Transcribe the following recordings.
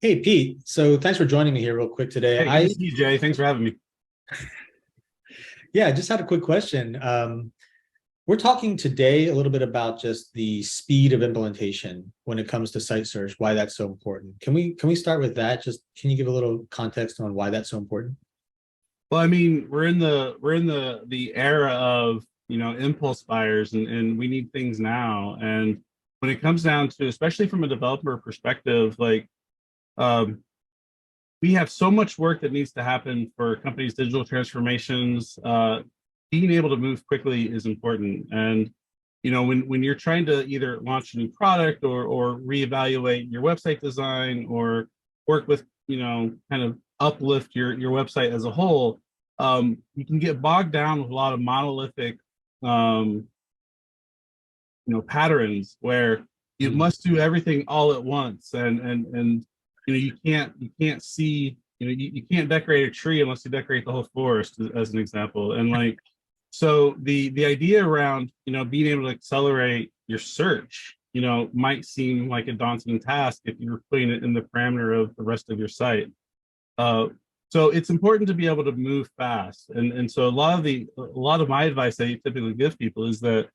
Hey Pete, so thanks for joining me here real quick today. Hey, good to see you, Jay. Thanks for having me. Yeah, I just had a quick question. We're talking today a little bit about just the speed of implementation when it comes to site search, why that's so important. Can we start with that? Just can you give a little context on why that's so important? Well, I mean, we're in the era of impulse buyers, and we need things now. And when it comes down to, especially from a developer perspective, um, we have so much work that needs to happen for companies' digital transformations. Being able to move quickly is important. And when you're trying to either launch a new product or reevaluate your website design or work with kind of uplift your website as a whole, you can get bogged down with a lot of monolithic um, patterns where you Mm. must do everything all at once, and you can't see, you can't decorate a tree unless you decorate the whole forest, as an example. And so the idea around being able to accelerate your search might seem like a daunting task if you're putting it in the parameter of the rest of your site. uh, so it's important to be able to move fast, and so a lot of my advice that I typically give people is that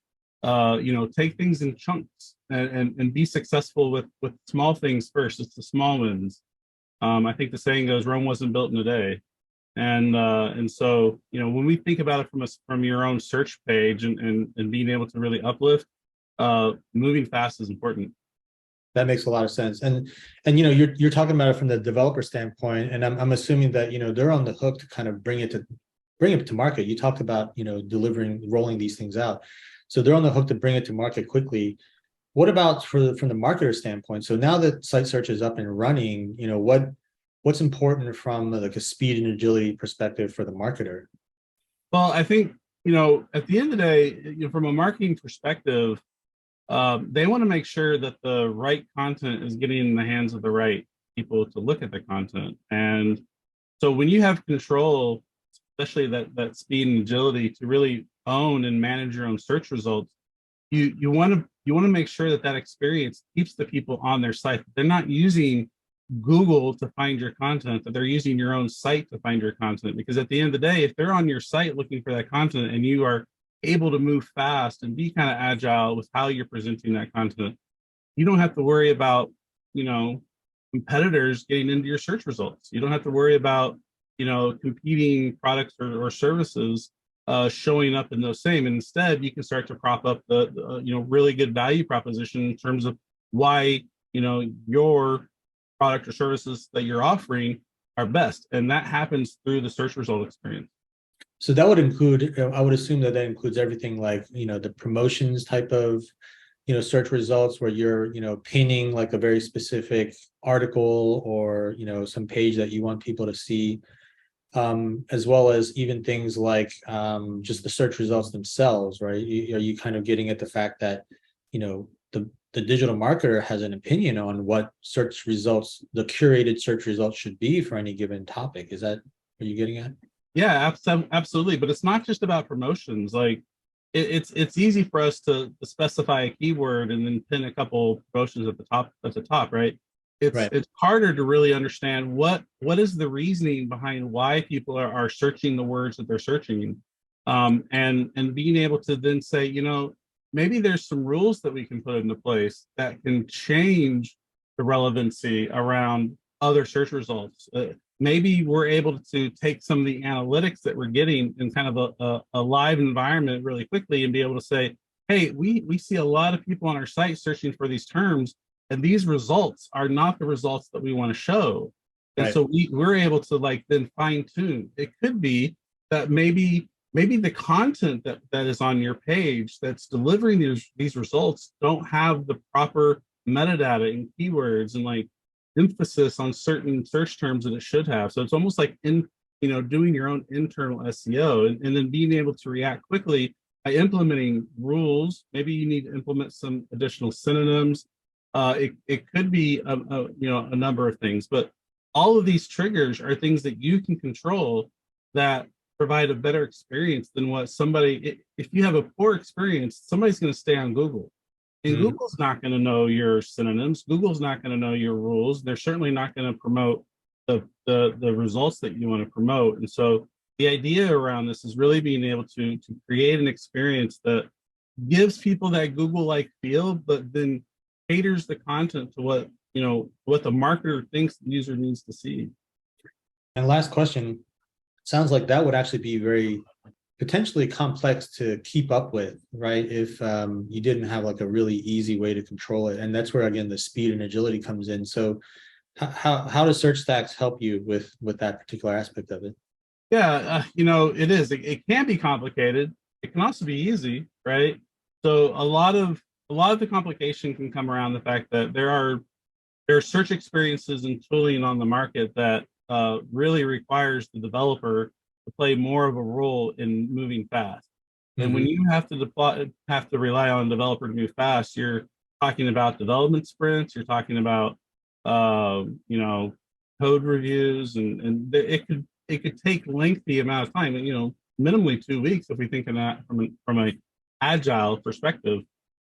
take things in chunks, and be successful with small things first. It's the small wins. I think the saying goes, Rome wasn't built in a day. And so when we think about it from your own search page, and being able to really uplift, moving fast is important. That makes a lot of sense. And you're talking about it from the developer standpoint, and I'm assuming that they're on the hook to kind of bring it to market. You talked about delivering, rolling these things out. So they're on the hook to bring it to market quickly. What about from the marketer standpoint? So now that site search is up and running, what's important from like a speed and agility perspective for the marketer? Well, I think at the end of the day, from a marketing perspective, they want to make sure that the right content is getting in the hands of the right people to look at the content. And so when you have control, especially that speed and agility to really own and manage your own search results, you want to make sure that experience keeps the people on their site. They're not using Google to find your content, that they're using your own site to find your content. Because at the end of the day, if they're on your site looking for that content, and you are able to move fast and be kind of agile with how you're presenting that content, you don't have to worry about, you know, competitors getting into your search results. You don't have to worry about, competing products or services showing up in those same. And instead, you can start to prop up the really good value proposition in terms of why, your product or services that you're offering are best. And that happens through the search result experience. So that would include, I would assume that includes everything like, the promotions type of, search results where you're, pinning like a very specific article or, some page that you want people to see, as well as even things like just the search results themselves, right? Are you kind of getting at the fact that, the digital marketer has an opinion on what search results, the curated search results should be for any given topic? Is that what you're getting at? Yeah, absolutely. But it's not just about promotions. Like it's easy for us to specify a keyword and then pin a couple promotions at the top, right? It's Right. it's harder to really understand what is the reasoning behind why people are searching the words that they're searching, and being able to then say, maybe there's some rules that we can put into place that can change the relevancy around other search results. Maybe we're able to take some of the analytics that we're getting in kind of a live environment really quickly and be able to say, hey, we see a lot of people on our site searching for these terms, and these results are not the results that we want to show. And Right. so we're able to then fine tune. It could be that maybe the content that is on your page that's delivering these results don't have the proper metadata and keywords and emphasis on certain search terms that it should have. So it's almost like doing your own internal SEO, and then being able to react quickly by implementing rules. Maybe you need to implement some additional synonyms. It could be a number of things, but all of these triggers are things that you can control that provide a better experience than what somebody. If you have a poor experience, somebody's going to stay on Google. And Google's not going to know your synonyms. Google's not going to know your rules. They're certainly not going to promote the results that you want to promote. And so the idea around this is really being able to create an experience that gives people that Google-like feel, but then caters the content to what the marketer thinks the user needs to see. And last question, sounds like that would actually be very potentially complex to keep up with, right? If you didn't have like a really easy way to control it. And that's where, again, the speed and agility comes in. So how does SearchStax help you with that particular aspect of it? Yeah, it is. It can be complicated. It can also be easy, right? So a lot of the complication can come around the fact that there are search experiences and tooling on the market that really requires the developer to play more of a role in moving fast. And when you have to rely on a developer to move fast, you're talking about development sprints. You're talking about code reviews, and it could take lengthy amount of time. Minimally 2 weeks if we think of that from a agile perspective.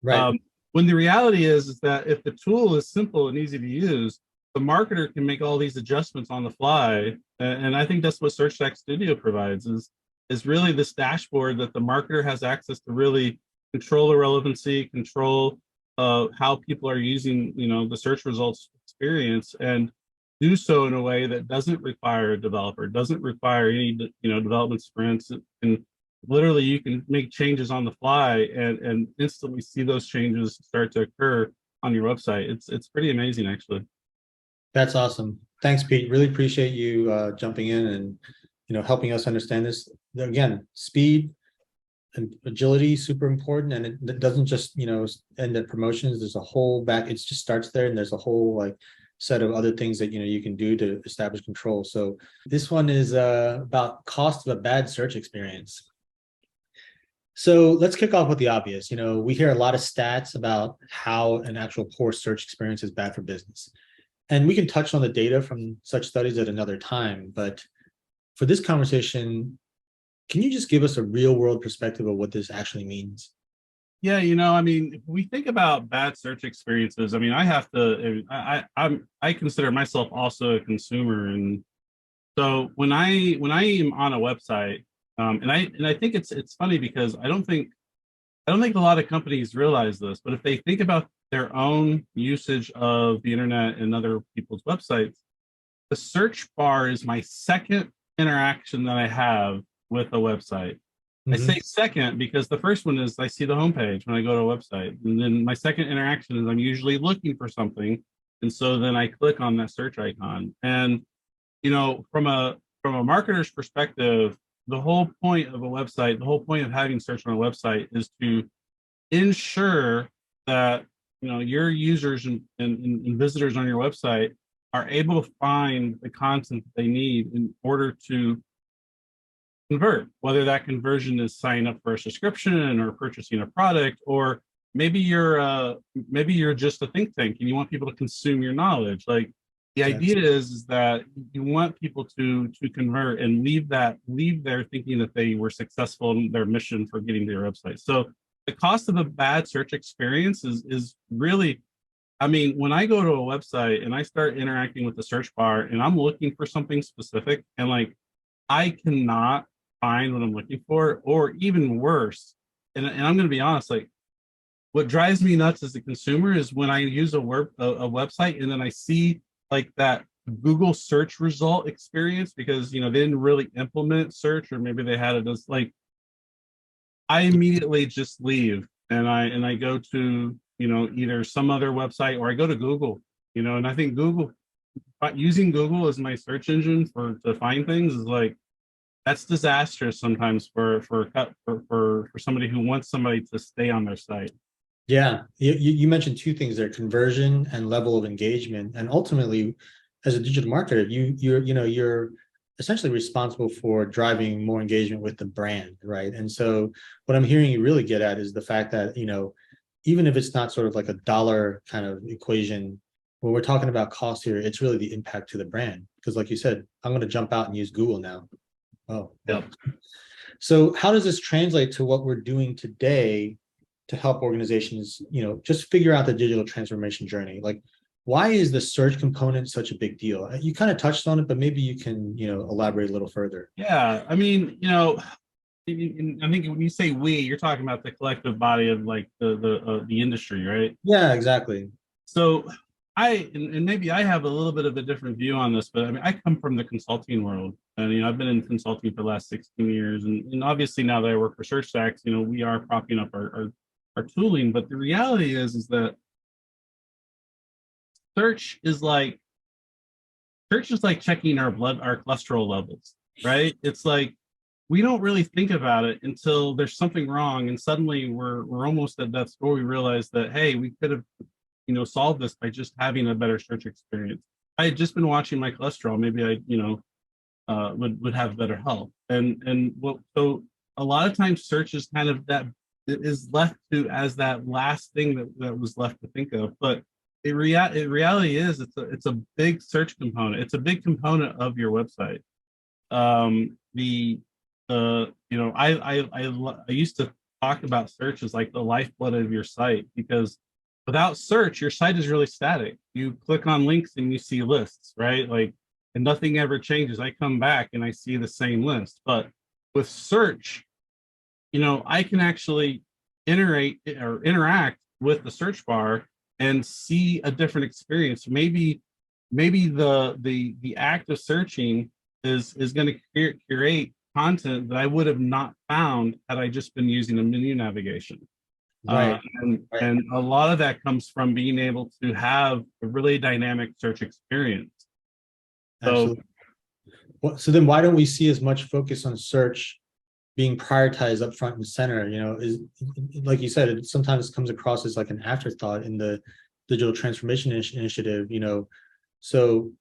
Right. When the reality is that if the tool is simple and easy to use, the marketer can make all these adjustments on the fly. And I think that's what SearchStax Studio provides is really this dashboard that the marketer has access to really control the relevancy, control how people are using, the search results experience, and do so in a way that doesn't require a developer, doesn't require any, development sprints. And literally you can make changes on the fly and instantly see those changes start to occur on your website. It's pretty amazing, actually. That's awesome. Thanks, Pete. Really appreciate you jumping in and helping us understand this. Again, speed and agility super important, and it doesn't just end at promotions. There's a whole back. It just starts there, and there's a whole set of other things that you can do to establish control. So this one is about cost of a bad search experience. So let's kick off with the obvious. We hear a lot of stats about how an actual poor search experience is bad for business. And we can touch on the data from such studies at another time. But for this conversation, can you just give us a real world perspective of what this actually means? Yeah, if we think about bad search experiences, I consider myself also a consumer. And so when I am on a website, and I think it's funny because I don't think a lot of companies realize this, but if they think about their own usage of the internet and other people's websites, the search bar is my second interaction that I have with a website. I say second because the first one is I see the homepage when I go to a website. And then my second interaction is I'm usually looking for something. And so then I click on that search icon. And, from a marketer's perspective, the whole point of a website, the whole point of having search on a website is to ensure that, your users and visitors on your website are able to find the content that they need in order to convert, whether that conversion is signing up for a subscription or purchasing a product, or maybe you're just a think tank and you want people to consume your knowledge. Like the idea is that you want people to convert and leave there thinking that they were successful in their mission for getting to your website. So the cost of a bad search experience is really, when I go to a website and I start interacting with the search bar and I'm looking for something specific and I cannot find what I'm looking for, or even worse, and I'm going to be honest, what drives me nuts as a consumer is when I use a website and then I see that Google search result experience because they didn't really implement search, or maybe they had it as I immediately just leave and I go to either some other website or I go to Google, and I think using Google as my search engine to find things is that's disastrous sometimes for somebody who wants somebody to stay on their site. Yeah, you mentioned two things there: conversion and level of engagement. And ultimately, as a digital marketer, you're essentially responsible for driving more engagement with the brand, right? And so, what I'm hearing you really get at is the fact that even if it's not sort of like a dollar kind of equation, when we're talking about cost here, it's really the impact to the brand. Because, like you said, I'm going to jump out and use Google now. Oh, yep. So how does this translate to what we're doing today to help organizations, just figure out the digital transformation journey. Like, why is the search component such a big deal? You kind of touched on it, but maybe you can, elaborate a little further. Yeah, I mean, I think when you say we, you're talking about the collective body of like the industry, right? Yeah, exactly. So and maybe I have a little bit of a different view on this, but I mean, I come from the consulting world, and I've been in consulting for the last 16 years, and obviously now that I work for SearchStax, we are propping up our tooling, but the reality is that search is like checking our cholesterol levels, right? It's like we don't really think about it until there's something wrong, and suddenly we're almost at death's door. We realize that, hey, we could have solved this by just having a better search experience. I had just been watching my cholesterol. Maybe I would have better health. So a lot of times search is kind of that is left to as that last thing that was left to think of. But reality is it's a big search component. It's a big component of your website. I used to talk about search as like the lifeblood of your site, because without search, your site is really static. You click on links and you see lists, right? Like, and nothing ever changes. I come back and I see the same list. But with search, I can actually interact with the search bar and see a different experience. Maybe the act of searching is going to curate content that I would have not found had I just been using a menu navigation. Right. And a lot of that comes from being able to have a really dynamic search experience. Absolutely. So then why don't we see as much focus on search being prioritized up front and center? Is, like you said, it sometimes comes across as like an afterthought in the digital transformation initiative. So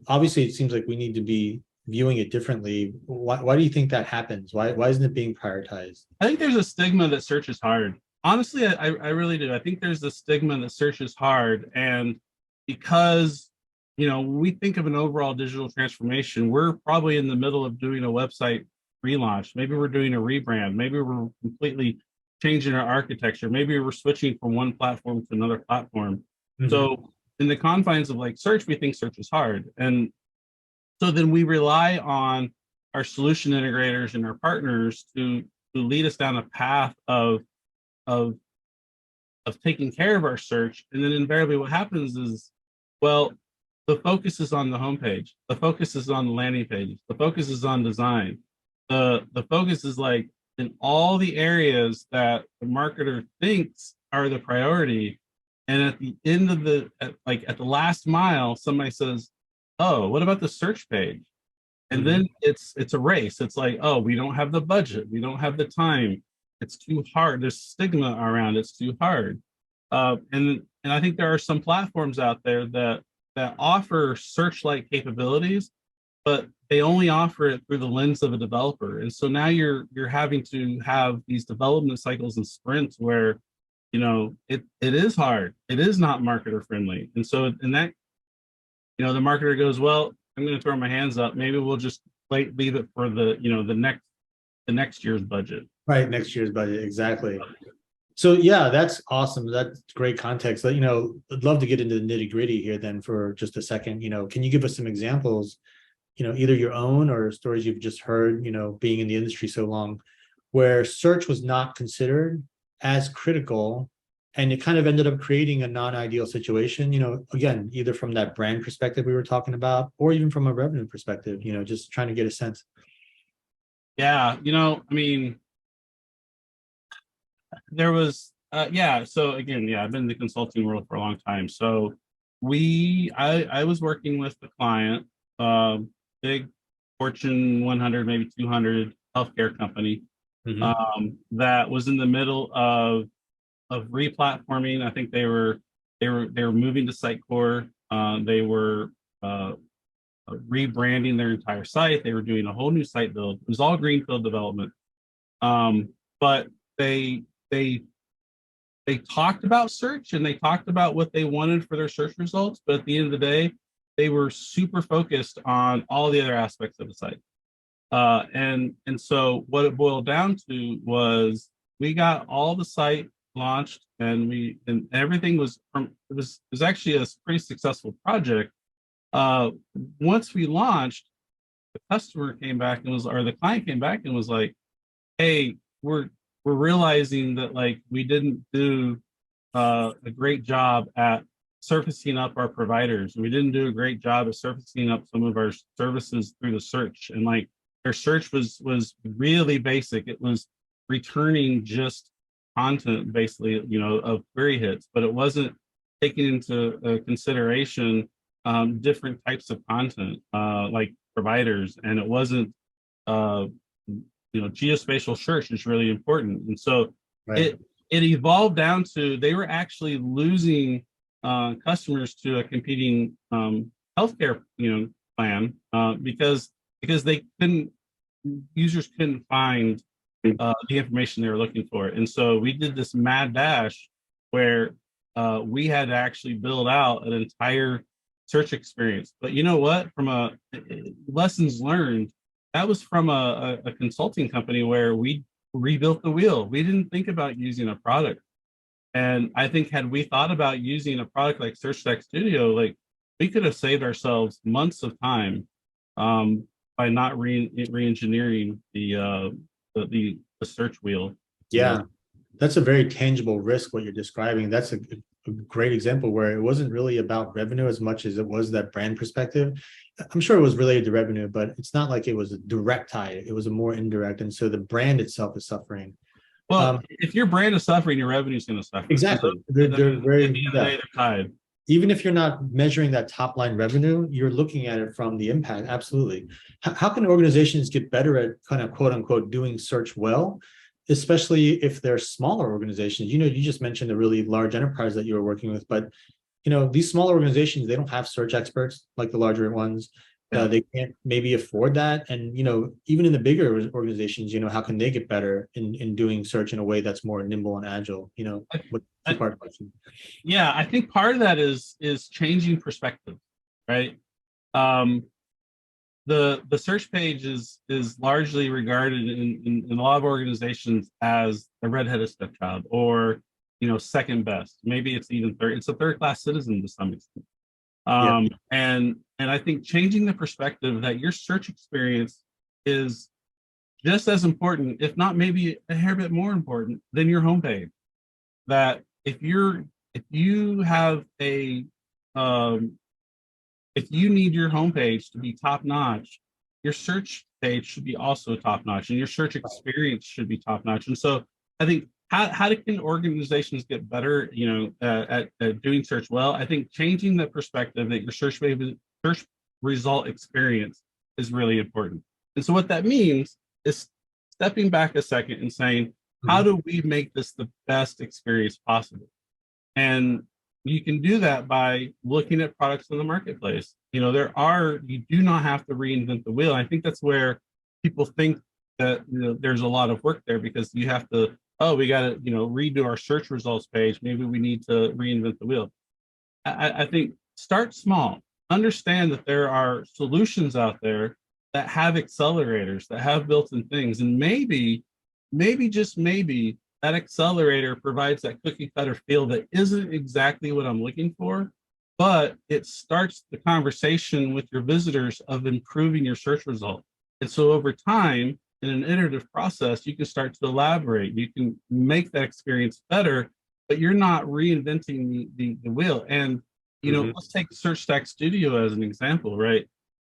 obviously it seems like we need to be viewing it differently. Why do you think that happens? Why isn't it being prioritized? I think there's a stigma that search is hard. Honestly, I really do. I think there's a stigma that search is hard, and because when we think of an overall digital transformation, we're probably in the middle of doing a website relaunch. Maybe we're doing a rebrand. Maybe we're completely changing our architecture. Maybe we're switching from one platform to another platform. Mm-hmm. So in the confines of like search, we think search is hard. And so then we rely on our solution integrators and our partners to lead us down a path of taking care of our search. And then invariably what happens is, well, the focus is on the homepage. The focus is on the landing pages. The focus is on design. The focus is like in all the areas that the marketer thinks are the priority. And at the end of at the last mile, somebody says, oh, what about the search page? And then it's a race. It's like, oh, we don't have the budget. We don't have the time. It's too hard. There's stigma around it's too hard. And I think there are some platforms out there that offer search-like capabilities, but they only offer it through the lens of a developer. And so now you're having to have these development cycles and sprints where, it is hard. It is not marketer friendly. And so in that, the marketer goes, well, I'm going to throw my hands up. Maybe we'll just leave it for the next year's budget. Right, next year's budget, exactly. So yeah, that's awesome. That's great context. But I'd love to get into the nitty gritty here then for just a second. Can you give us some examples, either your own or stories you've just heard, being in the industry so long, where search was not considered as critical, and it kind of ended up creating a non-ideal situation, again, either from that brand perspective we were talking about, or even from a revenue perspective, just trying to get a sense. Yeah, I mean, there was, so again, I've been in the consulting world for a long time. So I was working with the client, big Fortune 100, maybe 200 healthcare company, that was in the middle of replatforming. I think they were moving to Sitecore. They were rebranding their entire site. They were doing a whole new site build. It was all greenfield development. But they talked about search and they talked about what they wanted for their search results. But at the end of the day, they were super focused on all the other aspects of the site. And so what it boiled down to was we got all the site launched, and everything was it was actually a pretty successful project. Uh, Once we launched, the customer came back and was, or the client came back and was like, "Hey, we're realizing that like we didn't do a great job at surfacing up our providers. We didn't do a great job at surfacing up some of our services through the search, and like their search was really basic. It was returning just content, basically, of query hits, but it wasn't taking into consideration different types of content, like providers, and it wasn't, uh, geospatial search is really important, and so Right. it evolved down to they were actually losing customers to a competing healthcare plan, because they couldn't users couldn't find the information they were looking for. And so we did this mad dash where we had to actually build out an entire search experience. But you know what? From a lessons learned, that was from a consulting company where we rebuilt the wheel. We didn't think about using a product. And I think had we thought about using a product like SearchStax Studio, like we could have saved ourselves months of time by not re-engineering the search wheel. Yeah, that's a very tangible risk, what you're describing. That's a great example where it wasn't really about revenue as much as it was that brand perspective. I'm sure it was related to revenue, but it's not like it was a direct tie. It was a more indirect. And so the brand itself is suffering. Well, if your brand is suffering, your revenue is going to suffer. Exactly. They're At the very, end of the day, they're tied. even if you're not measuring that top line revenue, you're looking at it from the impact. Absolutely. How can organizations get better at kind of quote unquote doing search well, especially if they're smaller organizations? You just mentioned a really large enterprise that you were working with, but these smaller organizations, they don't have search experts like the larger ones. Yeah. They can't maybe afford that. And, even in the bigger organizations, how can they get better in doing search in a way that's more nimble and agile? What two-part question. Yeah, I think part of that is changing perspective, right? Um, the search page is largely regarded in a lot of organizations as a redheaded stepchild, or second best. Maybe it's even third. It's a third class citizen to some extent. Yeah. And I think changing the perspective that your search experience is just as important, if not maybe a hair bit more important than your homepage. That if you have if you need your homepage to be top notch, your search page should be also top notch, and your search experience should be top notch. And so I think how can organizations get better, at doing search well? I think changing the perspective that your search result experience is really important. And so what that means is stepping back a second and saying, how do we make this the best experience possible? And you can do that by looking at products in the marketplace. You do not have to reinvent the wheel. I think that's where people think that there's a lot of work there, because you have to, we got to redo our search results page. Maybe we need to reinvent the wheel. I think start small. Understand that there are solutions out there that have accelerators, that have built-in things, and maybe just maybe that accelerator provides that cookie cutter feel that isn't exactly what I'm looking for, but it starts the conversation with your visitors of improving your search result. And so over time, in an iterative process, you can start to elaborate. You can make that experience better, but you're not reinventing the wheel. And let's take SearchStax Studio as an example, right?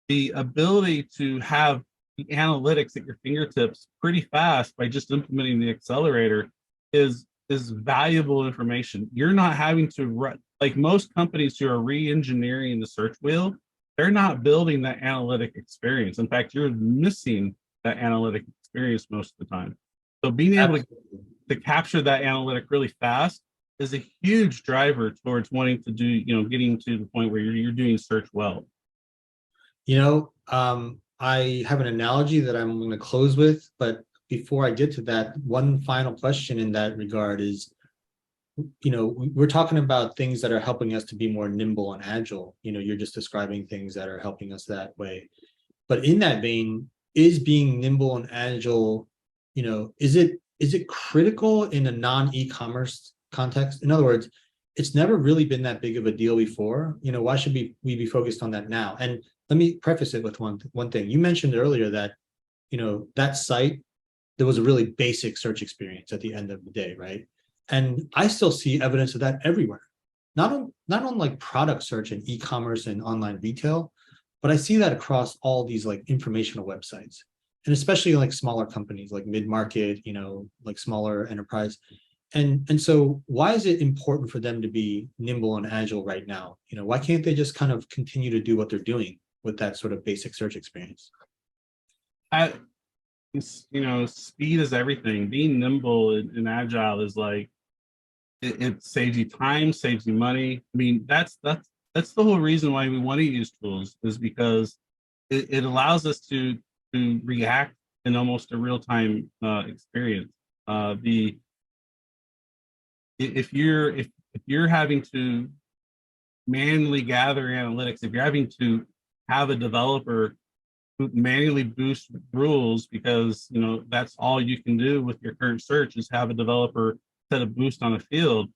The ability to have the analytics at your fingertips pretty fast by just implementing the accelerator is valuable information. You're not having to like most companies who are re-engineering the search wheel, they're not building that analytic experience. In fact, you're missing that analytic experience most of the time. So being able to capture that analytic really fast is a huge driver towards wanting to do, getting to the point where you're doing search well. I have an analogy that I'm going to close with, but before I get to that, one final question in that regard is, we're talking about things that are helping us to be more nimble and agile. You're just describing things that are helping us that way. But in that vein, is being nimble and agile, is it is it critical in a non-e-commerce context? In other words, it's never really been that big of a deal before. Why should we be focused on that now? And let me preface it with one thing. You mentioned earlier that, that site, there was a really basic search experience at the end of the day, right? And I still see evidence of that everywhere. Not on like product search and e-commerce and online retail, but I see that across all these like informational websites, and especially like smaller companies like mid-market, like smaller enterprise. And so why is it important for them to be nimble and agile right now? Why can't they just kind of continue to do what they're doing with that sort of basic search experience? Speed is everything. Being nimble and agile is like it saves you time, saves you money. I mean, that's the whole reason why we want to use tools, is because it allows us to react in almost a real-time experience. The if you're having to manually gather analytics, if you're having to have a developer who manually boost rules because that's all you can do with your current search is have a developer set a boost on a field,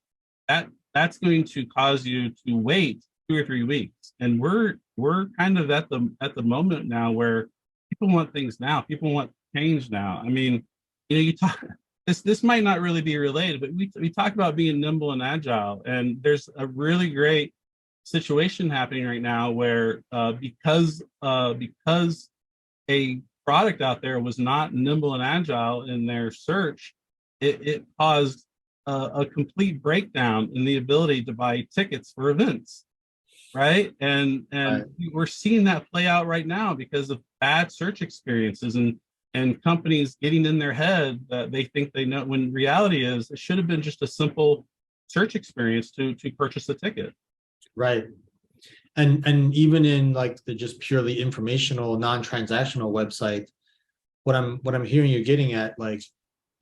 that's going to cause you to wait 2 or 3 weeks. And we're kind of at the moment now where people want things now. People want change now. I mean, you talk. This might not really be related, but we talk about being nimble and agile, and there's a really great situation happening right now where because a product out there was not nimble and agile in their search, it caused a complete breakdown in the ability to buy tickets for events, right? And Right. we're seeing that play out right now because of bad search experiences and companies getting in their head that they think they know, when reality is it should have been just a simple search experience to purchase a ticket. Right. And even in like the just purely informational, non-transactional website, what I'm hearing you getting at, like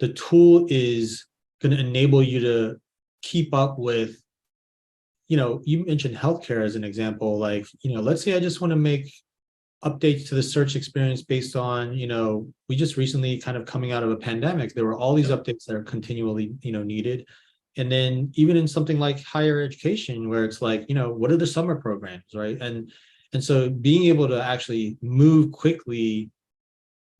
the tool is going to enable you to keep up with, you mentioned healthcare as an example, like, let's say I just want to make updates to the search experience based on, we just recently kind of coming out of a pandemic, there were all these updates that are continually, needed. And then even in something like higher education, where it's like, what are the summer programs, right? And so being able to actually move quickly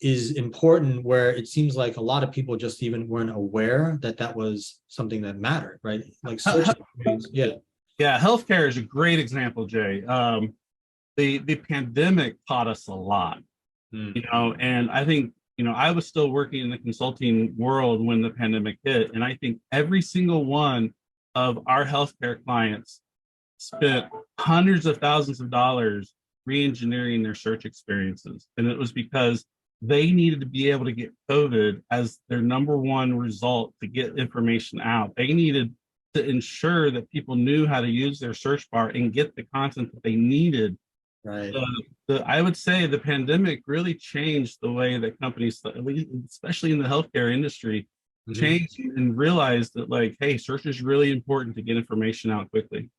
is important, where it seems like a lot of people just even weren't aware that that was something that mattered, right? Like search experience, yeah. Yeah, healthcare is a great example, Jay. The pandemic taught us a lot, and I think, I was still working in the consulting world when the pandemic hit, and I think every single one of our healthcare clients spent hundreds of thousands of dollars re-engineering their search experiences. And it was because they needed to be able to get COVID as their number one result to get information out. They needed to ensure that people knew how to use their search bar and get the content that they needed. Right. I would say the pandemic really changed the way that companies, at least, especially in the healthcare industry, changed and realized that, like, hey, search is really important to get information out quickly.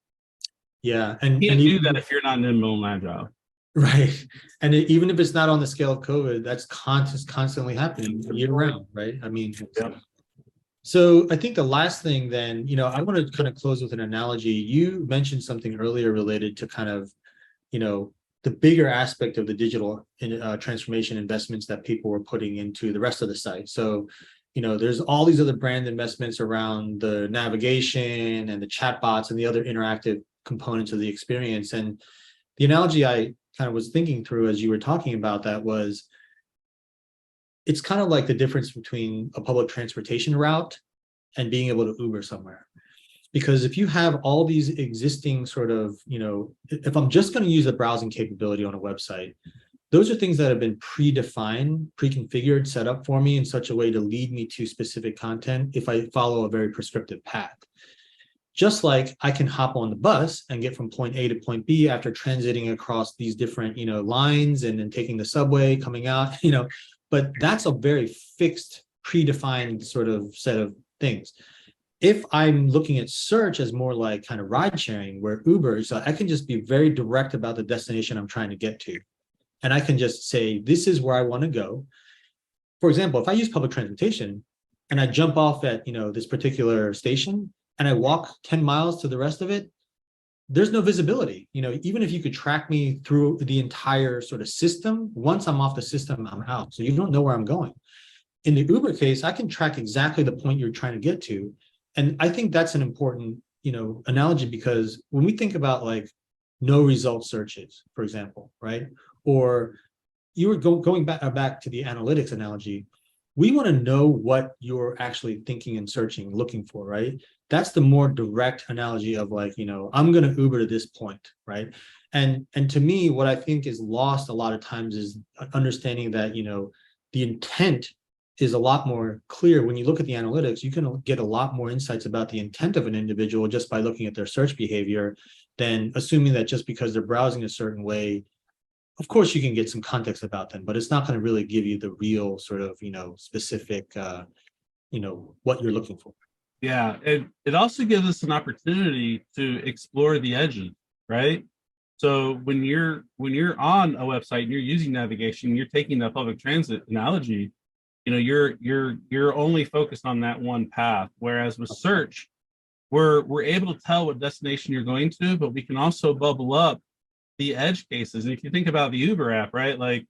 Yeah. You can't do that if you're not nimble and agile. Right. And even if it's not on the scale of COVID, that's constantly happening year round, right? I mean, yeah. So I think the last thing then, I want to kind of close with an analogy. You mentioned something earlier related to kind of, the bigger aspect of the digital transformation investments that people were putting into the rest of the site. So, there's all these other brand investments around the navigation and the chatbots and the other interactive components of the experience. And the analogy I kind of was thinking through as you were talking about that was, it's kind of like the difference between a public transportation route and being able to Uber somewhere. Because if you have all these existing sort of, if I'm just going to use the browsing capability on a website, those are things that have been predefined, pre-configured, set up for me in such a way to lead me to specific content if I follow a very prescriptive path. Just like I can hop on the bus and get from point A to point B after transiting across these different, lines and then taking the subway, coming out, but that's a very fixed, predefined sort of set of things. If I'm looking at search as more like kind of ride sharing, where Uber, so I can just be very direct about the destination I'm trying to get to. And I can just say, this is where I want to go. For example, if I use public transportation, and I jump off at, this particular station and I walk 10 miles to the rest of it, there's no visibility. Even if you could track me through the entire sort of system, once I'm off the system, I'm out. So you don't know where I'm going. In the Uber case, I can track exactly the point you're trying to get to. And I think that's an important, analogy, because when we think about like no result searches, for example, right? Or you were going back to the analytics analogy, we want to know what you're actually thinking and searching, looking for, right? That's the more direct analogy of like, I'm going to Uber to this point, right? And to me, what I think is lost a lot of times is understanding that, the intent is a lot more clear. When you look at the analytics, you can get a lot more insights about the intent of an individual just by looking at their search behavior than assuming that just because they're browsing a certain way. Of course, you can get some context about them, but it's not going to really give you the real sort of, specific, what you're looking for. Yeah, it also gives us an opportunity to explore the edges, right? So when you're on a website and you're using navigation, you're taking that public transit analogy, you're only focused on that one path. Whereas with search, we're able to tell what destination you're going to, but we can also bubble up the edge cases. And if you think about the Uber app, right, like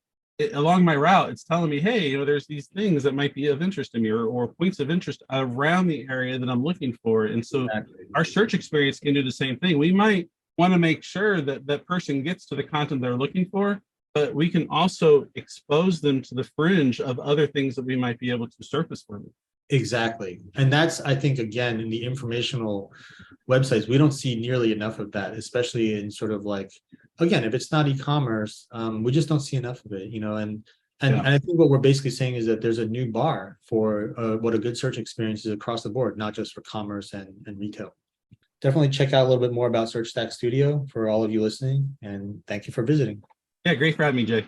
along my route, it's telling me, hey, there's these things that might be of interest to me, or points of interest around the area that I'm looking for. And so Exactly. our search experience can do the same thing. We might want to make sure that that person gets to the content they're looking for, but we can also expose them to the fringe of other things that we might be able to surface for them. Exactly. And that's, I think, again, in the informational websites, we don't see nearly enough of that, especially in sort of like, again, if it's not e-commerce, we just don't see enough of it, and I think what we're basically saying is that there's a new bar for what a good search experience is across the board, not just for commerce and retail. Definitely check out a little bit more about SearchStax Studio for all of you listening, and thank you for visiting. Yeah, great for having me, Jay.